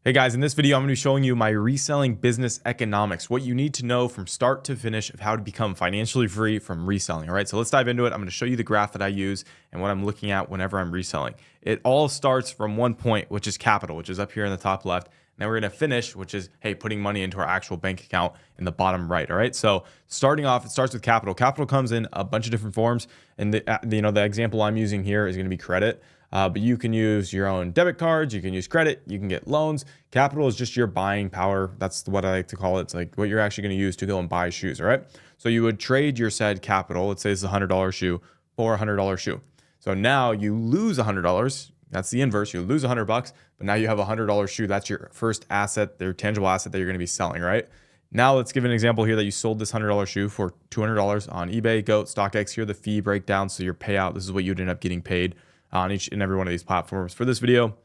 Hey guys, in this video, I'm going to be showing you my reselling business economics, what you need to know from start to finish of how to become financially free from reselling. All right, so let's dive into it. I'm going to show you the graph that I use and what I'm looking at whenever I'm reselling. It all starts from one point, which is capital, which is up here in the top left. And then we're going to finish, which is, hey, putting money into our actual bank account in the bottom right. All right, so starting off, it starts with capital. Capital comes in a bunch of different forms. And the example I'm using here is going to be credit. But you can use your own debit cards, you can use credit, you can get loans. Capital is just your buying power. That's what I like to call it. It's like what you're actually going to use to go and buy shoes, all right? So you would trade your said capital, let's say it's a $100 shoe, for a $100 shoe. So now you lose $100. That's the inverse. You lose $100, but now you have a $100 shoe. That's your first asset, your tangible asset that you're going to be selling, right? Now let's give an example here that you sold this $100 shoe for $200 on eBay, Goat, StockX. Here are the fee breakdown. So your payout, this is what you'd end up getting paid on each and every one of these platforms. For this video,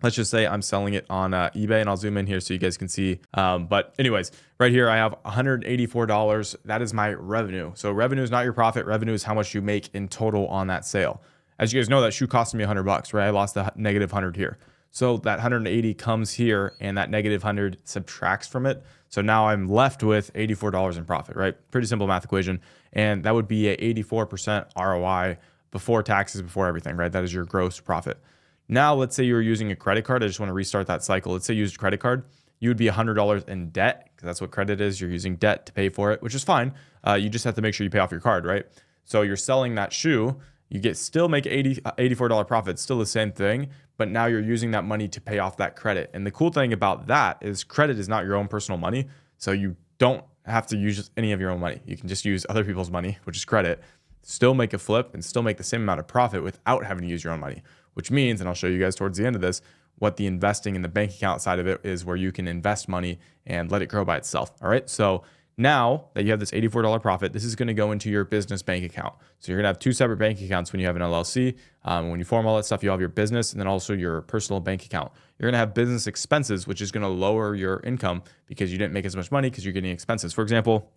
let's just say I'm selling it on eBay, and I'll zoom in here so you guys can see. But anyways, right here I have $184. That is my revenue. So revenue is not your profit. Revenue is how much you make in total on that sale. As you guys know, that shoe cost me $100, right? I lost the negative 100 here. So that 180 comes here, and that negative 100 subtracts from it. So now I'm left with $84 in profit, right? Pretty simple math equation. And that would be a 84% ROI before taxes, before everything, right? That is your gross profit. Now, let's say you're using a credit card. I just want to restart that cycle. Let's say you used a credit card. You would be $100 in debt, because that's what credit is. You're using debt to pay for it, which is fine. You just have to make sure you pay off your card, right? So you're selling that shoe. You still make $84 profit, still the same thing, but now you're using that money to pay off that credit. And the cool thing about that is credit is not your own personal money. So you don't have to use any of your own money. You can just use other people's money, which is credit, still make a flip and still make the same amount of profit without having to use your own money, which means, and I'll show you guys towards the end of this, what the investing in the bank account side of it is, where you can invest money and let it grow by itself. All right. So now that you have this $84 profit, this is going to go into your business bank account. So you're going to have two separate bank accounts when you have an LLC. When you form all that stuff, you have your business and then also your personal bank account. You're going to have business expenses, which is going to lower your income because you didn't make as much money because you're getting expenses. For example,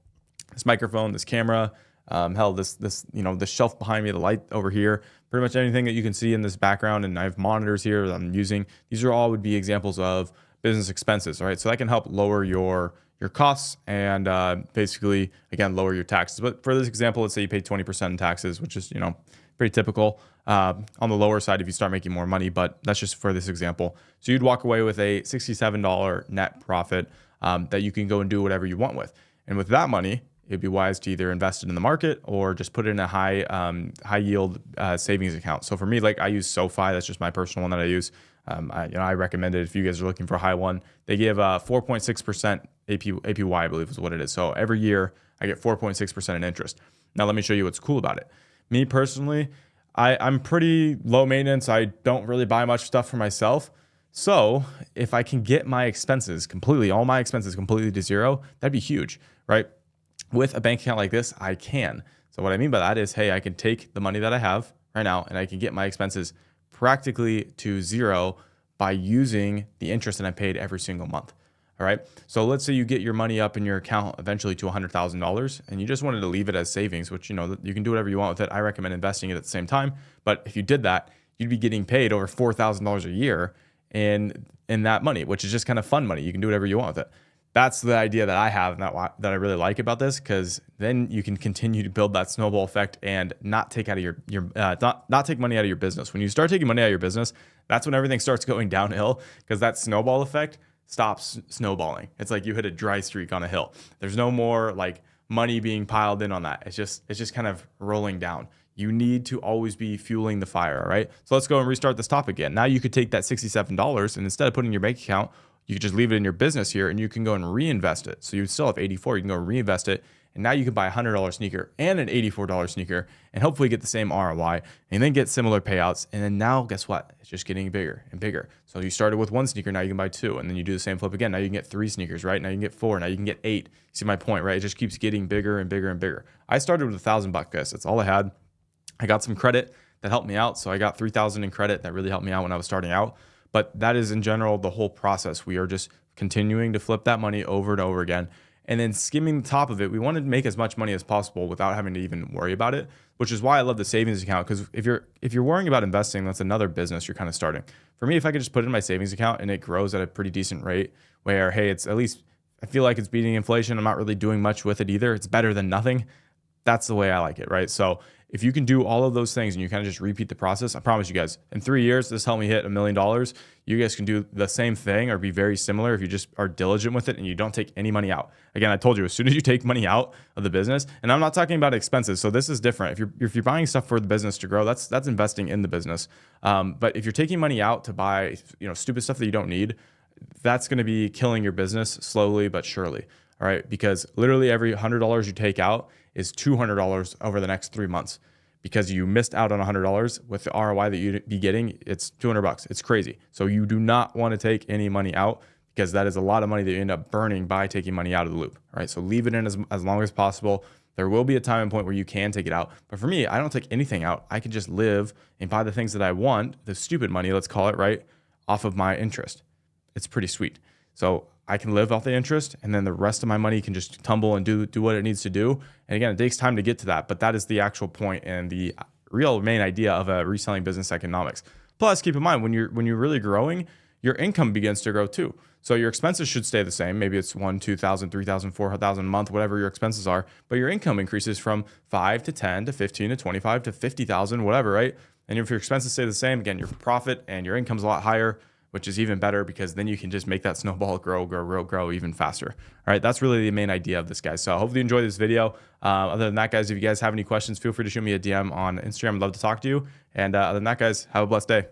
this microphone, this camera, this shelf behind me, the light over here, pretty much anything that you can see in this background. And I have monitors here that I'm using. These are all would be examples of business expenses, right? So that can help lower your costs and basically, again, lower your taxes. But for this example, let's say you pay 20% in taxes, which is, pretty typical on the lower side if you start making more money, but that's just for this example. So you'd walk away with a $67 net profit that you can go and do whatever you want with. And with that money, it'd be wise to either invest it in the market or just put it in a high yield savings account. So for me, like I use SoFi, that's just my personal one that I use. I recommend it if you guys are looking for a high one. They give 4.6% APY, I believe is what it is. So every year I get 4.6% in interest. Now let me show you what's cool about it. Me personally, I'm pretty low maintenance. I don't really buy much stuff for myself. So if I can get my expenses completely, all my expenses completely to zero, that'd be huge, right? With a bank account like this, I can. So what I mean by that is, hey, I can take the money that I have right now and I can get my expenses practically to zero by using the interest that I paid every single month. All right. So let's say you get your money up in your account eventually to $100,000 and you just wanted to leave it as savings, which, you can do whatever you want with it. I recommend investing it at the same time. But if you did that, you'd be getting paid over $4,000 a year in that money, which is just kind of fun money. You can do whatever you want with it. That's the idea that I have and that I really like about this, because then you can continue to build that snowball effect and not take out of not take money out of your business. When you start taking money out of your business, that's when everything starts going downhill, because that snowball effect stops snowballing. It's like you hit a dry streak on a hill. There's no more like money being piled in on that. It's just kind of rolling down. You need to always be fueling the fire. All right. So let's go and restart this topic again. Now you could take that $67 and instead of putting in your bank account, you could just leave it in your business here and you can go and reinvest it. So you still have 84, you can go and reinvest it. And now you can buy a $100 sneaker and an $84 sneaker and hopefully get the same ROI and then get similar payouts. And then now guess what? It's just getting bigger and bigger. So you started with one sneaker, now you can buy two, and then you do the same flip again. Now you can get 3 sneakers, right? Now you can get 4, now you can get 8. You see my point, right? It just keeps getting bigger and bigger and bigger. I started with $1,000, guys. That's all I had. I got some credit that helped me out. So I got 3,000 in credit that really helped me out when I was starting out. But that is in general the whole process. We are just continuing to flip that money over and over again. and then skimming the top of it. We want to make as much money as possible without having to even worry about it, which is why I love the savings account. Because if you're worrying about investing, that's another business you're kind of starting. For me, if I could just put it in my savings account and it grows at a pretty decent rate, where hey, it's at least I feel like it's beating inflation. I'm not really doing much with it either. It's better than nothing. That's the way I like it, right? So if you can do all of those things and you kind of just repeat the process, I promise you guys, in 3 years, this helped me hit $1 million. You guys can do the same thing or be very similar if you just are diligent with it and you don't take any money out. Again, I told you, as soon as you take money out of the business, and I'm not talking about expenses, so this is different. If you're buying stuff for the business to grow, that's investing in the business. But if you're taking money out to buy, stupid stuff that you don't need, that's going to be killing your business slowly but surely. All right, because literally every $100 you take out is $200 over the next 3 months, because you missed out on $100 with the ROI that you'd be getting. It's $200. It's crazy. So you do not want to take any money out, because that is a lot of money that you end up burning by taking money out of the loop. All right, so leave it in as long as possible. There will be a time and point where you can take it out. But for me, I don't take anything out. I can just live and buy the things that I want, the stupid money, let's call it, right, off of my interest. It's pretty sweet. So I can live off the interest, and then the rest of my money can just tumble and do what it needs to do. And again, it takes time to get to that, but that is the actual point and the real main idea of a reselling business economics. Plus, keep in mind, when you're really growing, your income begins to grow too. So your expenses should stay the same. Maybe it's $1,000, $2,000, $3,000, $4,000 a month, whatever your expenses are. But your income increases from 5 to 10 to 15 to 25 to 50,000, whatever, right? And if your expenses stay the same, again, your profit and your income's a lot higher, which is even better, because then you can just make that snowball grow even faster. All right, that's really the main idea of this, guys. So hopefully you enjoyed this video. Other than that, guys, if you guys have any questions, feel free to shoot me a DM on Instagram. I'd love to talk to you. And other than that, guys, have a blessed day.